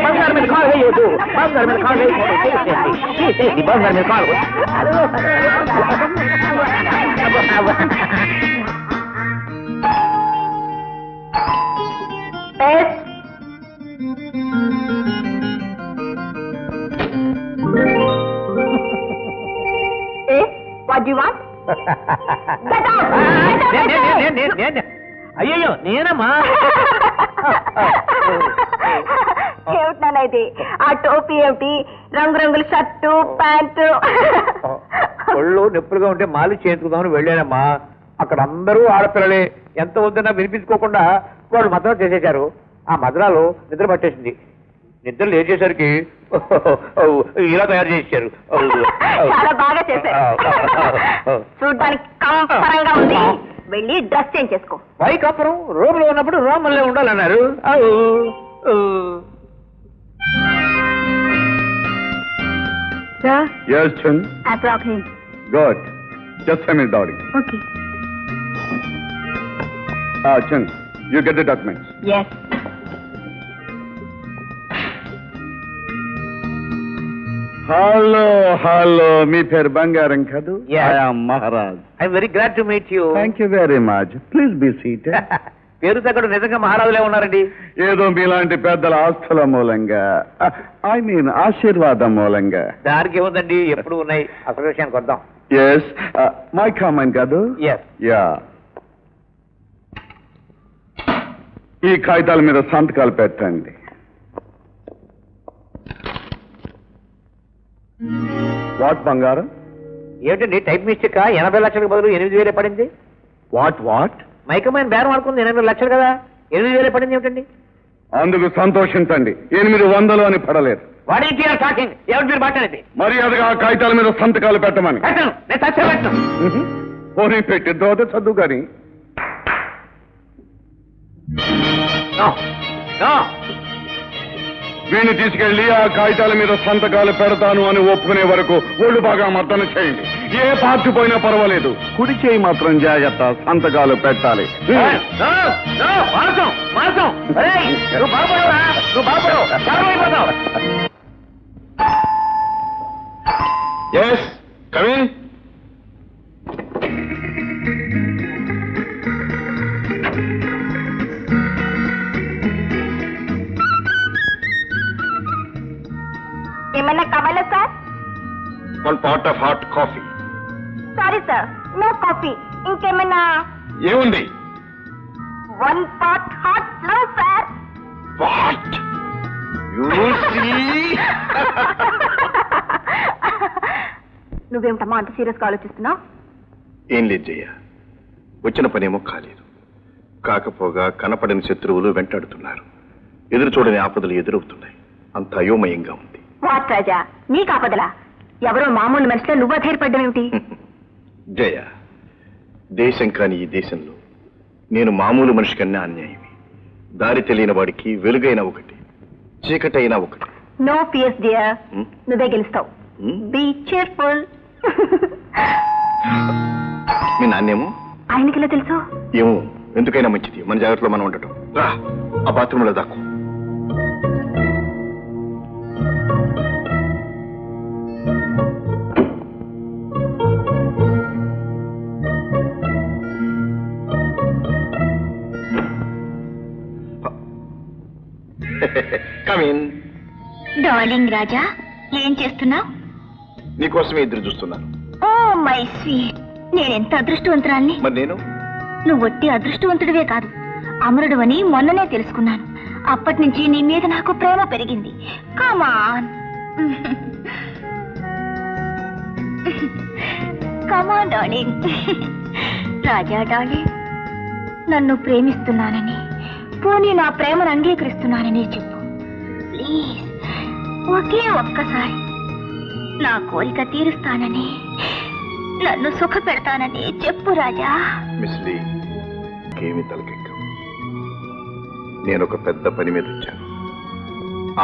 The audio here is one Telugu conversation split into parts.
బంగారు మీద కాలు వేయదు, బంగారు మీద కాలు వేయకూడదు, బంగారు మీద కాలు. What do you want? అయ్యో నేనమ్మా. ఏమిటనైతే ఆ టోపీ ఏమిటి, రంగురంగుల షర్టు ప్యాంటు? ఒళ్ళు నొప్పులుగా ఉంటే మాలి చేయించుకుందామని వెళ్ళానమ్మా. అక్కడ అందరూ ఆడపిల్లలే. ఎంత వద్దన్నా వినిపించుకోకుండా వాళ్ళు మద్రం చేసేశారు. ఆ మద్రాలు నిద్ర పట్టేసింది. నిద్ర లేచేసరికి ఇలా తయారు చేశారు. చాలా బాగా చేశారు. చూడ్డానికి కంపరంగా ఉంది. వెళ్ళి డ్రెస్ చేంజ్ చేసుకో. వైకాపురం రోడ్లో ఉన్నప్పుడు రోమల్లే ఉండాలన్నారు. Sir? Yes, Chun. I brought him. Good. Just send me, darling. Okay. Chun, you get the documents. Yes. Hello. Me per Bangaran Kadu. Yes. I am Maharaj. I'm very glad to meet you. Thank you very much. Please be seated. పేరు తగ్గడు నిజంగా మహారాజులే ఉన్నారండి. ఏదో మీలాంటి పెద్దల ఆస్తుల మూలంగా, ఐ మీన్ ఆశీర్వాదం మూలంగా. దానికి ఏముందండి, ఎప్పుడు ఉన్నాయి. అసలు విషయానికి వద్దాం. ఎస్, మై కామెంట్ కాదు. ఎస్. యా, ఈ కాగితాల మీద సంతకాలు పెట్టండి. వాట్ బంగారం? ఏమిటండి టైప్ మిస్టేక్? 80 లక్షలకు బదులు 8,000 పడింది. వాట్? మైకమైన బేరం ఆడుకుంది 8 లక్షలు కదా, 8,000 పడింది ఏమిటండి? అందుకు సంతోషించండి. 800 అని పడలేదు. వాడేంటి టాకింగ్? ఏమిటి మీరు మాట్లాడేది? మర్యాదగా ఆ కాగితాల మీద సంతకాలు పెట్టమని. పెట్టను, నేను సత్యం పెట్టను. పోనీ పెట్టి తర్వాత చదువు కానీ. వీణ్ణి తీసుకెళ్లి ఆ కాగితాల మీద సంతకాలు పెడతాను అని ఒప్పుకునే వరకు ఒళ్ళు బాగా మర్దన చేయండి. ఏ పార్టీ పోయినా పర్వాలేదు, కుడి చేయి మాత్రం జాగ్రత్త, సంతకాలు పెట్టాలి. Yes, come in. ఏమైనా కావాలా sir? 1 pot of hot coffee. Sorry sir, no coffee. ఇంకేమైనా? ఏముంది? 1 pot hot flow sir. What? You see. నువ్వేమిటమ్మా అంత సీరియస్ గా ఆలోచిస్తున్నావు? ఏం లేదు జయ, వచ్చిన పనేమో కాలేదు. కాకపోగా కనపడని శత్రువులు వెంటాడుతున్నారు. ఎదురు చూడని ఆపదలు ఎదురవుతున్నాయి. అంత అయోమయంగా ఉంది. వాట్ రాజా, నీ కాపదలా? ఎవరో మామూలు మనిషిలో నువ్వు ధైర్యపడ్డావేమిటి? జయ, దేశం కాని ఈ దేశంలో నేను మామూలు మనిషి కన్నా అన్యాయమే. దారి తెలియని వాడికి వెలుగైన ఒకటి, చీకటైనా ఒకటి. నో ఫియర్స్ డియర్, నువ్వే గెలుస్తావు. Be cheerful. మీ నాన్నేమో? ఆయనకిలా తెలుసు? ఏమో, ఎందుకైనా మంచిది మన జాగ్రత్తలో మనం ఉండటం. రా, ఆ బాత్రూంలో దాక్కు. డార్లింగ్ రాజా, ఏం చేస్తున్నావు? నీకోసమే ఎదురు చూస్తున్నాను. ఓ మై స్వీట్, నేనెంత అదృష్టవంతురాల్ని. మరి నేను? నువ్వు ఒట్టి అదృష్టవంతుడివే కాదు, అమరుడు అని మొన్ననే తెలుసుకున్నాను. అప్పటి నుంచి నీ మీద నాకు ప్రేమ పెరిగింది. కమాన్ కమాన్ డార్లింగ్. రాజా డార్లింగ్, నన్ను ప్రేమిస్తున్నానని, పోనీ నా ప్రేమను అంగీకరిస్తున్నానని చెప్పు ప్లీజ్. ఒకే ఒక్కసారి. నా కోరిక తీరుస్తానని, నన్ను సుఖ పెడతానని చెప్పు రాజా. మిస్ లీ, ఏమి తలకెక్క. నేను ఒక పెద్ద పని మీద వచ్చాను.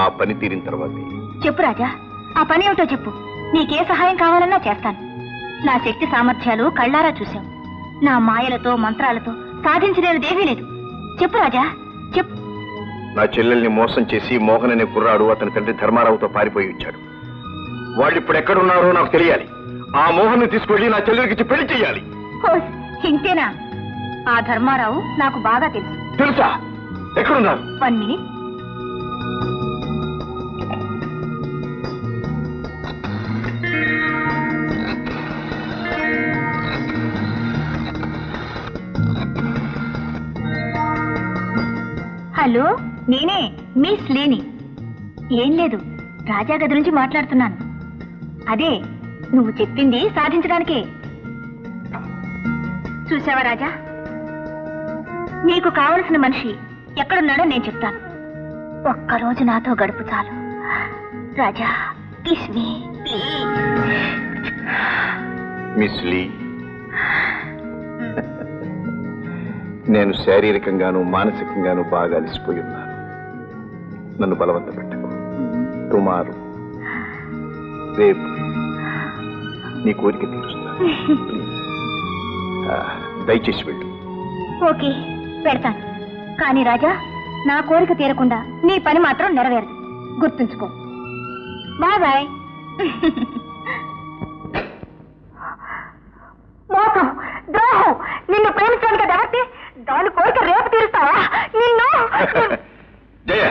ఆ పని తీరిన తర్వాత చెప్పు రాజా, ఆ పని ఏమిటో చెప్పు. నీకే సహాయం కావాలన్నా చేస్తాను. నా శక్తి సామర్థ్యాలు కళ్ళారా చూశావు. నా మాయలతో మంత్రాలతో సాధించలేనిదేమీ లేదు. చెప్పు రాజా, చెప్పు. నా చెల్లెల్ని మోసం చేసి మోహన్ అనే కుర్రాడు అతని తండ్రి ధర్మారావుతో పారిపోయి వచ్చాడు. వాళ్ళు ఇప్పుడు ఎక్కడున్నారో నాకు తెలియాలి. ఆ మోహన్ ని తీసుకెళ్లి నా చెల్లెలికి పెళ్లి చెయ్యాలి. ఇంతేనా? ఆ ధర్మారావు నాకు బాగా తెలుసు. తెలుసా? ఎక్కడున్నారు? 1 minute. హలో, నేనే మిస్ లేని. ఏం లేదు, రాజా గది నుంచి మాట్లాడుతున్నాను. అదే నువ్వు చెప్పింది సాధించడానికే. చూసావా రాజా, నీకు కావలసిన మనిషి ఎక్కడున్నాడో నేను చెప్తాను. ఒక్కరోజు నాతో గడుపు చాలు Raja. Kiss me please. Miss Lee, నేను శారీరకంగాను మానసికంగాను బాగా అలసిపోయి ఉన్నాను. నన్ను బలవంత పెట్టకు. టుమారో, రేపు నీ కోరిక తీరుస్తాను. దయచేసి వెళ్ళు. ఓకే, పెడతాను. కానీ రాజా, నా కోరిక తీరకుండా నీ పని మాత్రం నెరవేరదు. గుర్తుంచుకో. Bye bye. మోసం, ద్రోహం. నిన్ను ప్రేమించాను కదా ఎవరి దాని కోరిక రేపు తీరుస్తావా? నిన్ను జయ,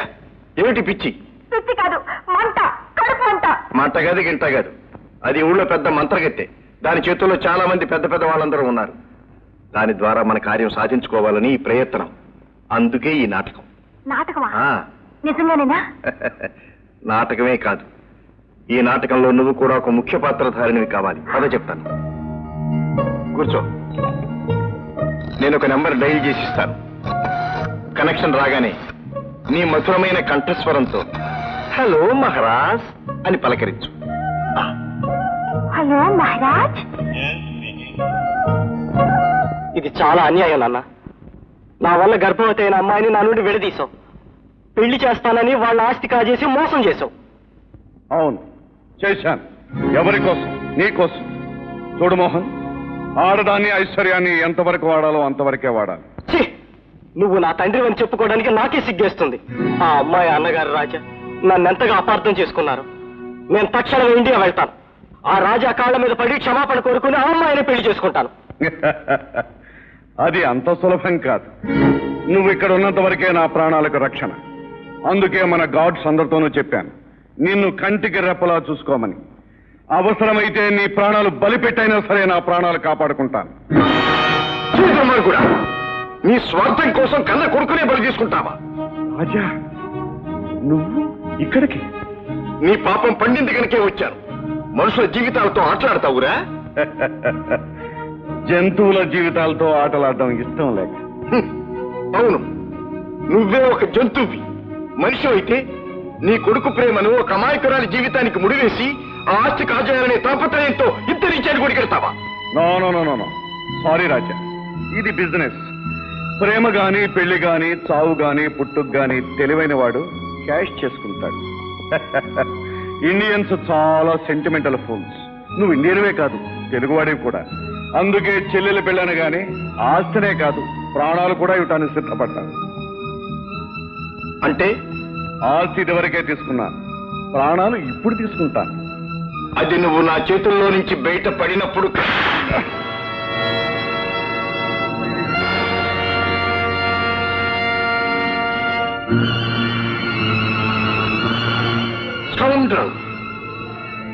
ఏమిటి పిచ్చి? పిచ్చి కాదు, మంట, కడుపు మంట. మంట కాదు, గింట కాదు. అది ఊళ్ళో పెద్ద మంత్రగత్తె. దాని చేతుల్లో చాలా మంది పెద్ద పెద్ద వాళ్ళందరూ ఉన్నారు. దాని ద్వారా మన కార్యం సాధించుకోవాలని ఈ ప్రయత్నం. అందుకే ఈ నాటకం. నాటకమా? నిజంగానేనా? నాటకమే కాదు, ఈ నాటకంలో నువ్వు కూడా ఒక ముఖ్య పాత్రధారినివి కావాలి. అదే చెప్తాను. కూర్చో. నేను ఒక నెంబర్ డైల్ చేసి ఇస్తాను. కనెక్షన్ రాగానే నీ మధురమైన కంఠస్వరంతో హలో మహారాజ్ అని పలకరించు. హలో మహారాజ్. ఇది చాలా అన్యాయం నాన్న. నా వల్ల గర్భవతి అయిన అమ్మాయిని నా నుండి విడదీశావు. పెళ్లి చేస్తానని వాళ్ళ ఆస్తి కాజేసి మోసం చేశావు. అవును, చేశాను. ఎవరి కోసం? నీ కోసం. చూడు మోహన్, ఆడదాన్ని ఐశ్వర్యాన్ని ఎంతవరకు వాడాలో అంతవరకే వాడాలి. నువ్వు నా తండ్రి అని చెప్పుకోవడానికి నాకే సిగ్గేస్తుంది. ఆ అమ్మాయి అన్నగారు రాజా నన్నెంతగా అపార్థం చేసుకున్నారు. నేను తక్షణం ఇండియా వెళ్తాను. ఆ రాజా కాళ్ళ మీద పడి క్షమాపణ కోరుకుని ఆ అమ్మాయిని పెళ్లి చేసుకుంటాను. అది అంత సులభం కాదు. నువ్వు ఇక్కడ ఉన్నంత వరకే నా ప్రాణాలకు రక్షణ. అందుకే మన గాడ్స్ అందరితోనూ చెప్పాను, నిన్ను కంటికి రెప్పలా చూసుకోమని. అవసరమైతే నీ ప్రాణాలు బలిపెట్టైనా సరే నా ప్రాణాలు కాపాడుకుంటాను. కూడా నీ స్వార్థం కోసం కన్న కొడుకునే బలి తీసుకుంటావా? రాజా, నువ్వు ఇక్కడికి? నీ పాపం పండింది కనుకే వచ్చాను. మనుషుల జీవితాలతో ఆటలాడతావురా? జంతువుల జీవితాలతో ఆటలాడడం ఇష్టం లేక. అవును, నువ్వే ఒక జంతువువి. మనిషి అయితే నీ కొడుకు ప్రేమను ఒక అమాయకురాలి జీవితానికి ముడివేసి ఆ ఆస్తి కాజేయాలనే తాపత్రయంతో ఇద్దరి ఇచ్చాడు కొడికెడతావా? No no no no no, sorry Raja, ఇది బిజినెస్. ప్రేమ గాని, పెళ్లి గాని, చావు గాని, పుట్టుకు గాని తెలివైన వాడు క్యాష్ చేసుకుంటాడు. ఇండియన్స్ చాలా సెంటిమెంటల్ ఫూల్స్. నువ్వు ఇండియన్వే కాదు, తెలుగువాడివి కూడా. అందుకే చెల్లెలు పెళ్ళను గాని ఆస్తినే కాదు, ప్రాణాలు కూడా ఇవ్వటానికి సిద్ధపడ్డాను. అంటే ఆస్తి ఇదివరకే తీసుకున్నాను, ప్రాణాలు ఇప్పుడు తీసుకుంటాను. అది నువ్వు నా చేతుల్లో నుంచి బయట పడినప్పుడు.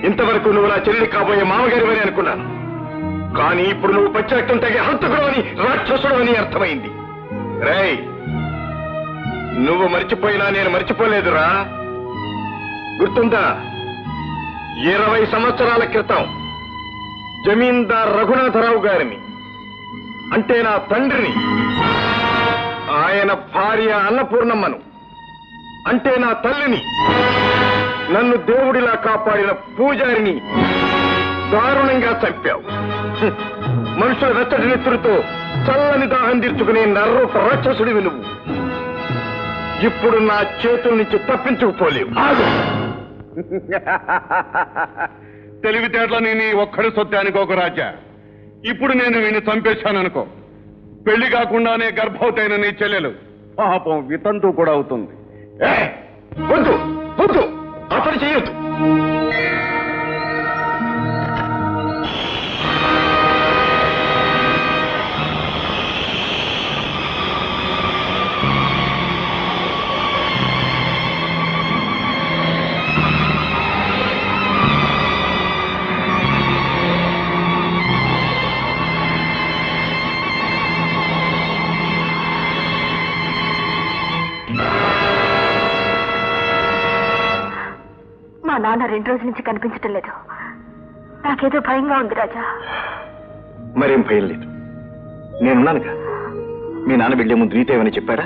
ఇంతవరకు నువ్వు నా చెల్లి కాబోయే మామగారివని అనుకున్నాను. కానీ ఇప్పుడు నువ్వు పచ్చిరక్తం తగ్గే హంతకుడు అని, రాక్షసుడు అని అర్థమైంది. రేయ్, నువ్వు మర్చిపోయినా నేను మర్చిపోలేదురా. గుర్తుందా? 20 సంవత్సరాల క్రితం జమీందార్ రఘునాథరావు గారిని, అంటే నా తండ్రిని, ఆయన భార్య అన్నపూర్ణమ్మను, అంటే నా తల్లిని నన్ను దేవుడిలా కాపాడిన పూజారిని దారుణంగా చంపావు. మనుషుల వెచ్చటి నెత్తురుతో చల్లని దాహం తీర్చుకునే నర్రూప రాక్షసుడివి నువ్వు. ఇప్పుడు నా చేతుల నుంచి తప్పించుకుపోలేవు. తెలివితేటలని నీ ఒక్కడి సొత్తే అనుకోకు రాజా. ఇప్పుడు నేను వీడిని చంపేశాననుకో, పెళ్లి కాకుండానే గర్భవతి అయిన నీ చెల్లెలు పాపం వితంతు కూడా అవుతుంది. వద్దు వద్దు, అతడు చేయొద్దు. మా నాన్న 2 రోజుల నుంచి కనిపించటం లేదు. నాకేదో భయంగా ఉంది రాజా. మరేం భయం లేదు, నేనున్నానుగా. మీ నాన్న వెళ్లే ముందు నీతో ఏమని చెప్పాడా?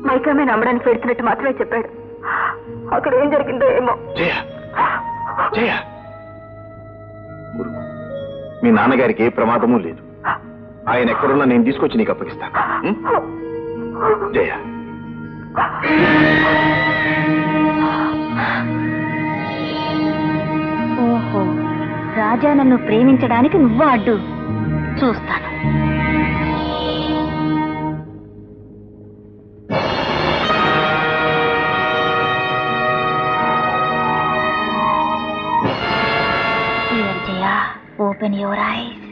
మైకమే నమ్మడానికి పెడుతున్నట్టు మాత్రమే చెప్పాడు. అక్కడ ఏం జరిగిందో ఏమో. జయ జయ, మీ నాన్నగారికి ఏ ప్రమాదమూ లేదు. ఆయన ఎక్కడున్నా నేను తీసుకొచ్చి నీకు అప్పగిస్తాను. జయ, ఓహో, రాజా నన్ను ప్రేమించడానికి నువ్వు అడ్డు. చూస్తాను. Jaya, open your eyes.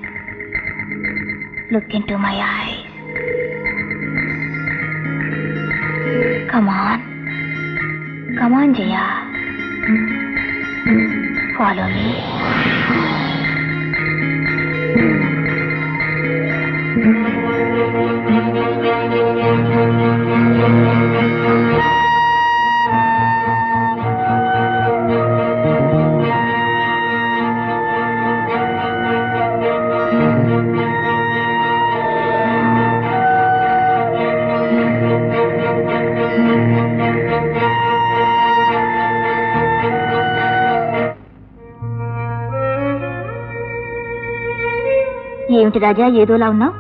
Look into my eyes. Come on. Come on, Jaya. Follow me. ఏమిటి రాజా, ఏదోలా ఉన్నావు?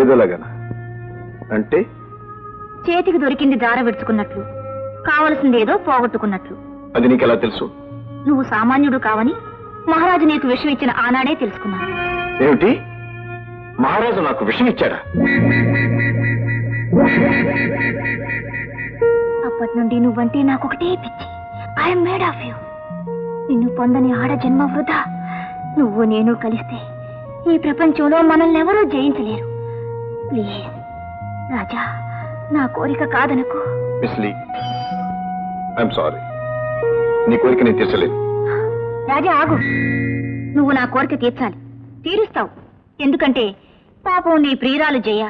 ఏదోలాగానా అంటే? చేతికి దొరికింది దార విడుచుకున్నట్లు, కావలసింది ఏదో పోగొట్టుకున్నట్లు. అది నీకెలా తెలుసు? నువ్వు సామాన్యుడు కావని మహారాజు నీకు విషం ఇచ్చిన ఆనాడే తెలుసుకున్నాను. ఏమిటి? మహారాజు నాకు విషం ఇచ్చాడా? అప్పటి నుండి నువ్వంటే నాకొకటే పిచ్చి. I'm made of you. నిన్ను పొందని ఆడ జన్మ వృధా. నువ్వు నేను కలిస్తే ఈ ప్రపంచంలో మనల్ని ఎవరూ జయించలేరు. ప్లీజ్ రాజా, నా కోరిక కాదనకు. Miss Lee, I'm sorry. నీ కోరిక నేను తీర్చలేదు. రాజా ఆగు. నువ్వు నా కోరిక తీర్చాలి, తీరుస్తావు. ఎందుకంటే పాపం నీ ప్రియురాలు జయ,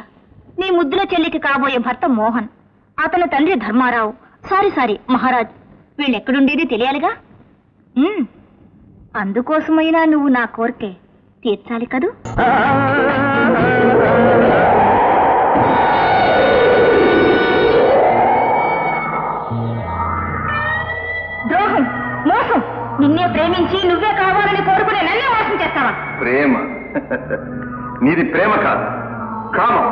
నీ ముద్దుల చెల్లికి కాబోయే భర్త మోహన్, అతని తండ్రి ధర్మారావు, సారీ మహారాజ్, వీళ్ళెక్కడుండేది తెలియాలిగా. అందుకోసమైనా నువ్వు నా కోరికే తీర్చాలి కదూ. ద్రోహం, మోసం, నిన్నే ప్రేమించి నువ్వే కావాలని కోరుకునే నన్నే మోసం చేస్తావా? ప్రేమ? నీది ప్రేమ కాదు, కామం.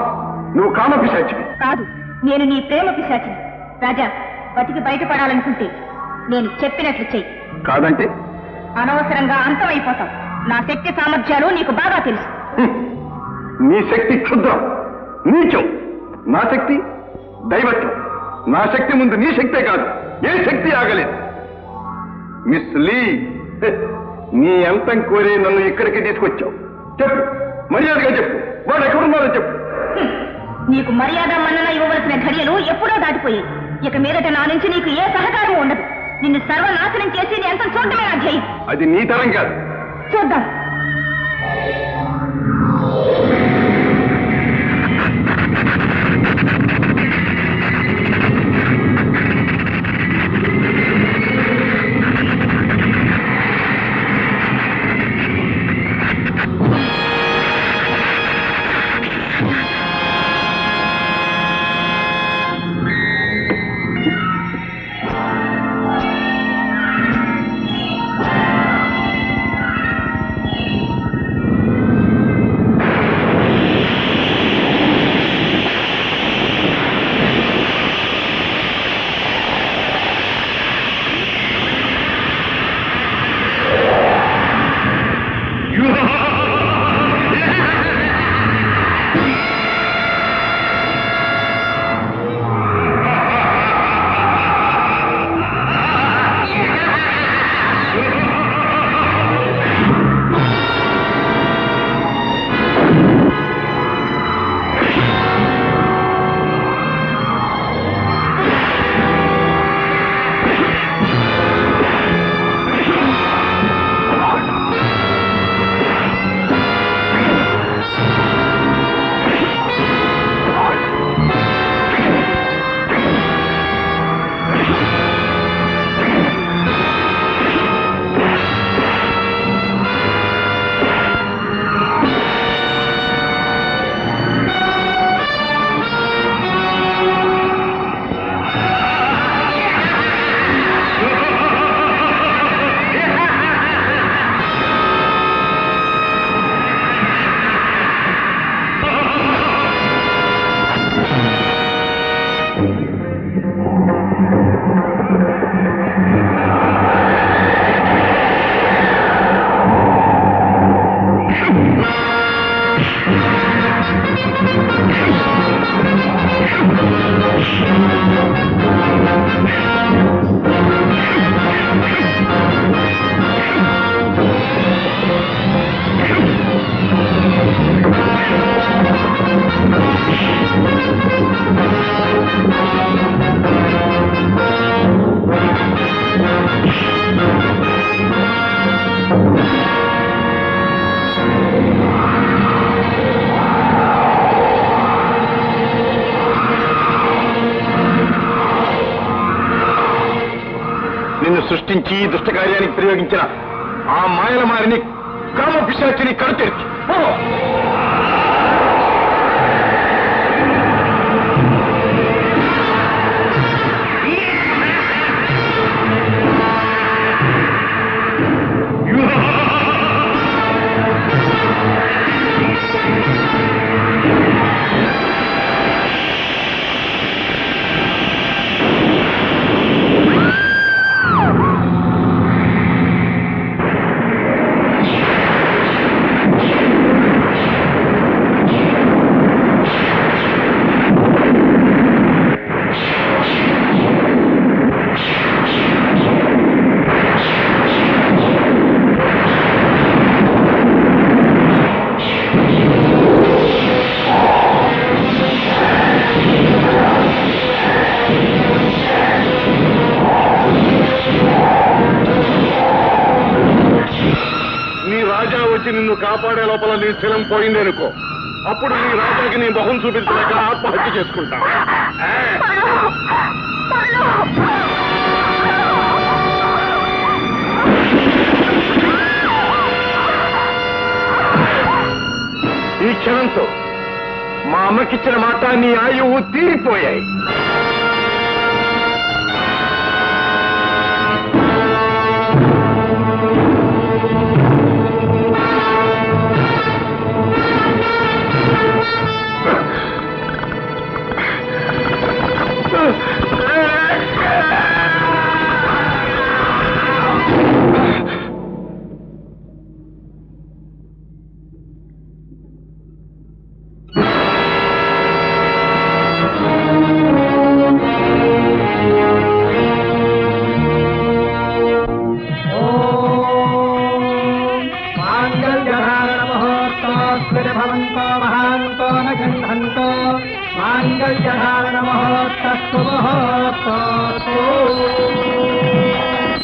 నువ్వు కామ పిశాచివి. కాదు, నేను నీ ప్రేమ పిశాచిని. రాజా, బతికి బయటపడాలనుకుంటే నేను చెప్పినట్లు చెయ్యి. కాదంటే అనవసరంగా అంతమైపోతావు. నా శక్తి సామర్థ్యాలు నీకు బాగా తెలుసు. నీ శక్తి క్షుద్రం, నీచం. నా శక్తి దైవత్వం. నా శక్తి ముందు నీ శక్తే కాదు ఏ శక్తి ఆగలేదు. మిస్ లీ, నీ అంతం కోరి నన్ను ఇక్కడికి తీసుకొచ్చావు. చెప్పు, మర్యాదగా చెప్పు, వాడు ఎక్కడున్నారో చెప్పు. నీకు మర్యాద మన్నన ఇవ్వవలసిన ఘడియలు ఎప్పుడో దాటిపోయాయి. ఇక మీదట నా నుంచి నీకు ఏ సహకారం ఉండదు. నిన్ను సర్వనాశనం చేసి నీ అంతం చూడటమే నా ధ్యేయం. అది నీ తరం కాదు. చూద్దాం. రచించి ఈ దుష్ట కార్యానికి ప్రయోగించిన ఆ మాయల మారిని కామ పిశాచిని కడుతెరిచి నిన్ను కాపాడే లోపల నీ శిలం పోయింది అనుకో, అప్పుడు నీ రాజాకి నీ మొహం చూపించలేక ఆత్మహత్య చేసుకుంటా. ఈ క్షణంతో మా అమ్మకిచ్చిన మాట నీ ఆయువు తీరిపోయాయి. मांगल्यधारण महोत्सव